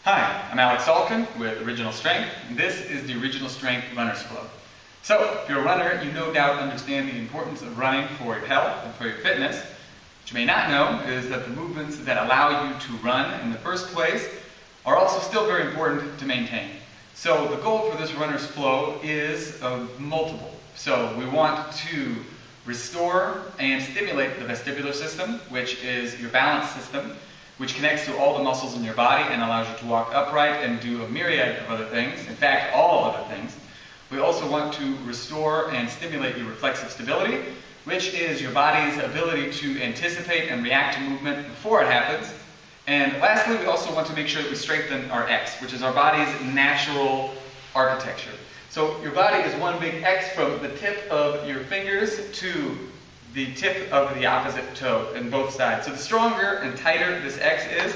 Hi, I'm Alex Salkin with Original Strength, and this is the Original Strength Runner's Flow. So, if you're a runner, you no doubt understand the importance of running for your health and for your fitness. What you may not know is that the movements that allow you to run in the first place are also still very important to maintain. So, the goal for this runner's flow is multiple. So, we want to restore and stimulate the vestibular system, which is your balance system, which connects to all the muscles in your body and allows you to walk upright and do a myriad of other things, in fact, all other things. We also want to restore and stimulate your reflexive stability, which is your body's ability to anticipate and react to movement before it happens. And lastly, we also want to make sure that we strengthen our X, which is our body's natural architecture. So your body is one big X from the tip of your fingers to the tip of the opposite toe in both sides. So the stronger and tighter this X is,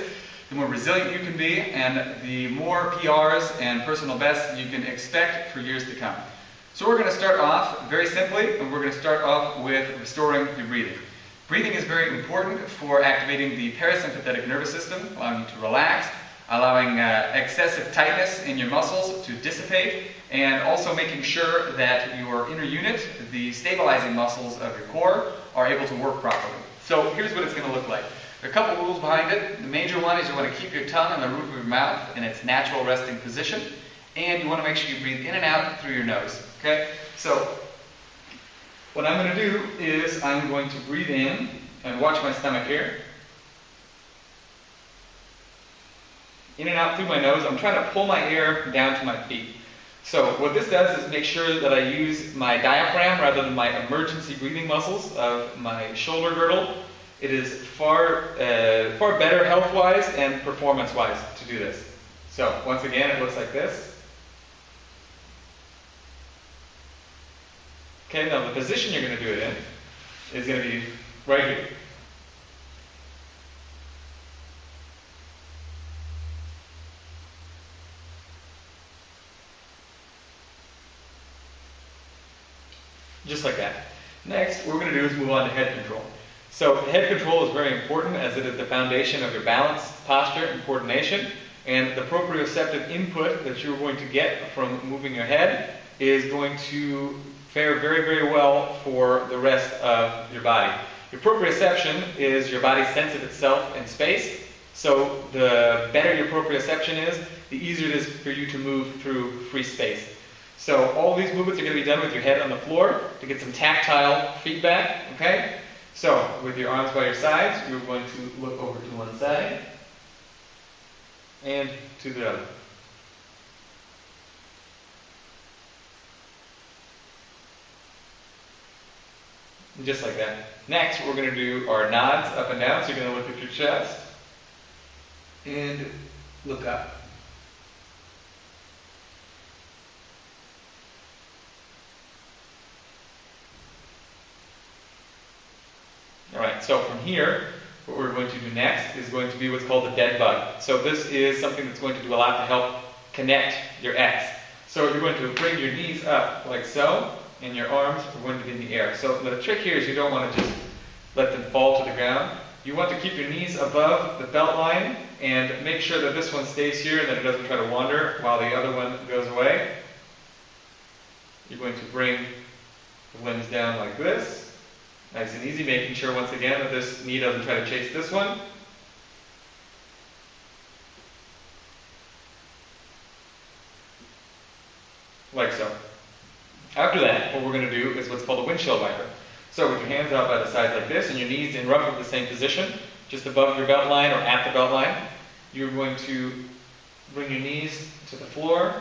the more resilient you can be, and the more PRs and personal bests you can expect for years to come. So we're going to start off very simply, and we're going to start off with restoring your breathing. Breathing is very important for activating the parasympathetic nervous system, allowing you to relax, allowing excessive tightness in your muscles to dissipate, and also making sure that your inner unit, the stabilizing muscles of your core, are able to work properly. So here's what it's going to look like. There are a couple rules behind it. The major one is you want to keep your tongue on the roof of your mouth in its natural resting position, and you want to make sure you breathe in and out through your nose. Okay? So what I'm going to do is I'm going to breathe in, and watch my stomach here. In and out through my nose. I'm trying to pull my air down to my feet. So what this does is make sure that I use my diaphragm rather than my emergency breathing muscles of my shoulder girdle. It is far better health-wise and performance-wise to do this. So once again, it looks like this. Okay, now the position you're going to do it in is going to be right here. Just like that. Next, what we're going to do is move on to head control. So head control is very important as it is the foundation of your balance, posture, and coordination. And the proprioceptive input that you're going to get from moving your head is going to fare very, very well for the rest of your body. Your proprioception is your body's sense of itself in space. So the better your proprioception is, the easier it is for you to move through free space. So all these movements are going to be done with your head on the floor to get some tactile feedback, okay? So with your arms by your sides, you're going to look over to one side and to the other. Just like that. Next, what we're going to do are nods up and down. So you're going to look at your chest and look up. Alright, so from here, what we're going to do next is going to be what's called a dead bug. So this is something that's going to do a lot to help connect your X. So you're going to bring your knees up like so, and your arms are going to be in the air. So the trick here is you don't want to just let them fall to the ground. You want to keep your knees above the belt line and make sure that this one stays here and that it doesn't try to wander while the other one goes away. You're going to bring the limbs down like this. Nice and easy, making sure once again that this knee doesn't try to chase this one. Like so. After that, what we're going to do is what's called a windshield wiper. So with your hands out by the sides like this and your knees in roughly the same position, just above your belt line or at the belt line, you're going to bring your knees to the floor,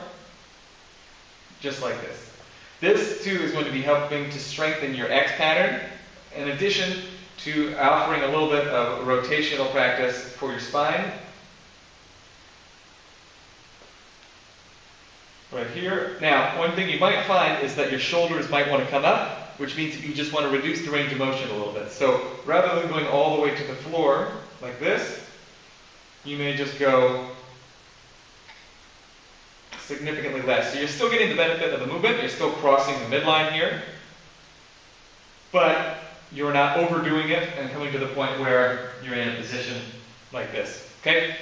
just like this. This too is going to be helping to strengthen your X pattern, in addition to offering a little bit of rotational practice for your spine. Right here. Now, one thing you might find is that your shoulders might want to come up, which means that you just want to reduce the range of motion a little bit. So rather than going all the way to the floor like this, you may just go significantly less. So you're still getting the benefit of the movement, you're still crossing the midline here, but you're not overdoing it and coming to the point where you're in a position like this. Okay?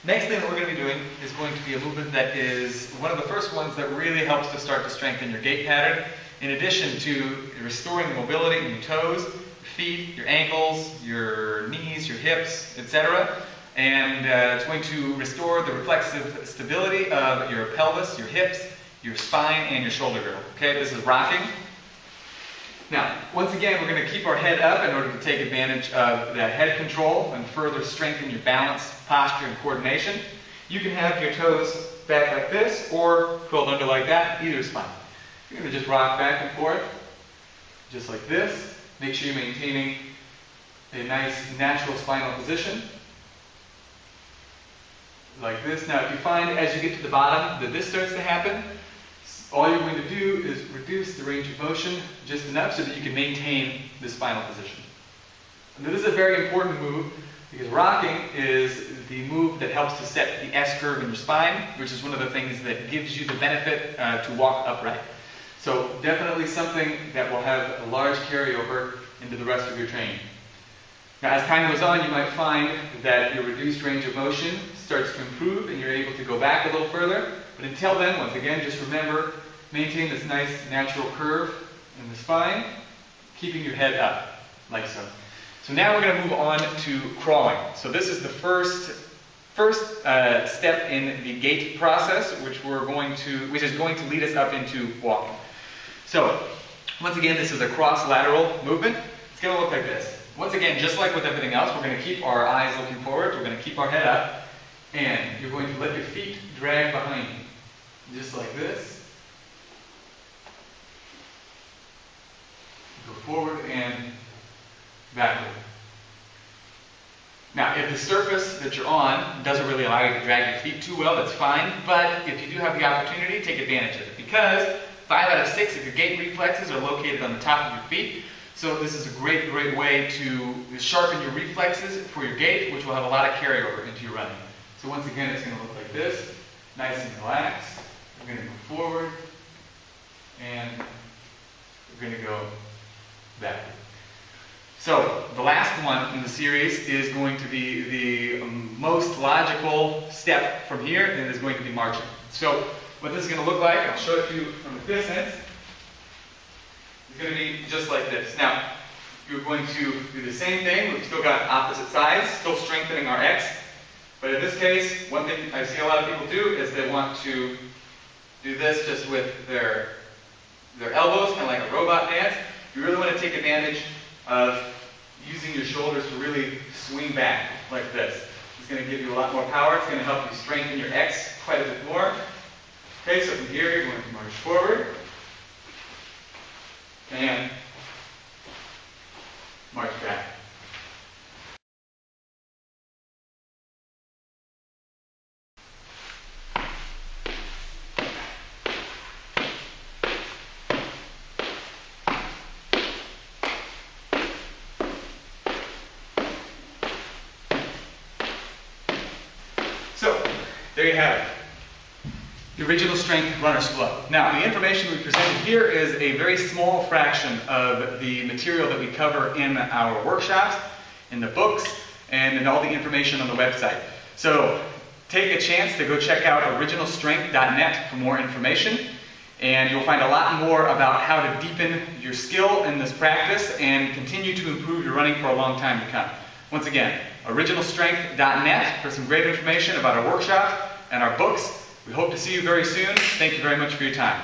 Next thing that we're going to be doing is going to be a movement that is one of the first ones that really helps to start to strengthen your gait pattern, in addition to restoring the mobility in your toes, your feet, your ankles, your knees, your hips, etc. And it's going to restore the reflexive stability of your pelvis, your hips, your spine, and your shoulder girdle. Okay, this is rocking. Now, once again, we're going to keep our head up in order to take advantage of that head control and further strengthen your balance, posture, and coordination. You can have your toes back like this or curled under like that. Either is fine. You're going to just rock back and forth, just like this. Make sure you're maintaining a nice natural spinal position, like this. Now, if you find as you get to the bottom that this starts to happen, all you're going to do is reduce the range of motion just enough so that you can maintain the spinal position. And this is a very important move because rocking is the move that helps to set the S curve in your spine, which is one of the things that gives you the benefit to walk upright. So definitely something that will have a large carryover into the rest of your training. Now, as time goes on, you might find that your reduced range of motion starts to improve and you're able to go back a little further. But until then, once again, just remember, maintain this nice natural curve in the spine, keeping your head up, like so. So now we're going to move on to crawling. So this is the first step in the gait process, which is going to lead us up into walking. So once again, this is a cross-lateral movement. It's going to look like this. Once again, just like with everything else, we're going to keep our eyes looking forward. We're going to keep our head up, and you're going to let your feet drag behind you, just like this. Go forward and backward. Now, if the surface that you're on doesn't really allow you to drag your feet too well, that's fine. But if you do have the opportunity, take advantage of it. Because 5 out of 6 of your gait reflexes are located on the top of your feet. So this is a great way to sharpen your reflexes for your gait, which will have a lot of carryover into your running. So once again, it's going to look like this. Nice and relaxed. We're going to go forward. And we're going to go backward. So the last one in the series is going to be the most logical step from here, and it is going to be marching. So what this is going to look like, I'll show it to you from a distance. It's going to be just like this. Now, you're going to do the same thing. We've still got opposite sides, still strengthening our X. But in this case, one thing I see a lot of people do is they want to do this just with their elbows, kind of like a robot dance. You really want to take advantage of using your shoulders to really swing back like this. It's going to give you a lot more power. It's going to help you strengthen your X quite a bit more. Okay, so from here, you're going to march forward and march back. So, there you have it. The original strength runner's flow. Now, the information we presented here is a very small fraction of the material that we cover in our workshops, in the books, and in all the information on the website. So, take a chance to go check out originalstrength.net for more information, and you'll find a lot more about how to deepen your skill in this practice and continue to improve your running for a long time to come. Once again, originalstrength.net for some great information about our workshops and our books. We hope to see you very soon. Thank you very much for your time.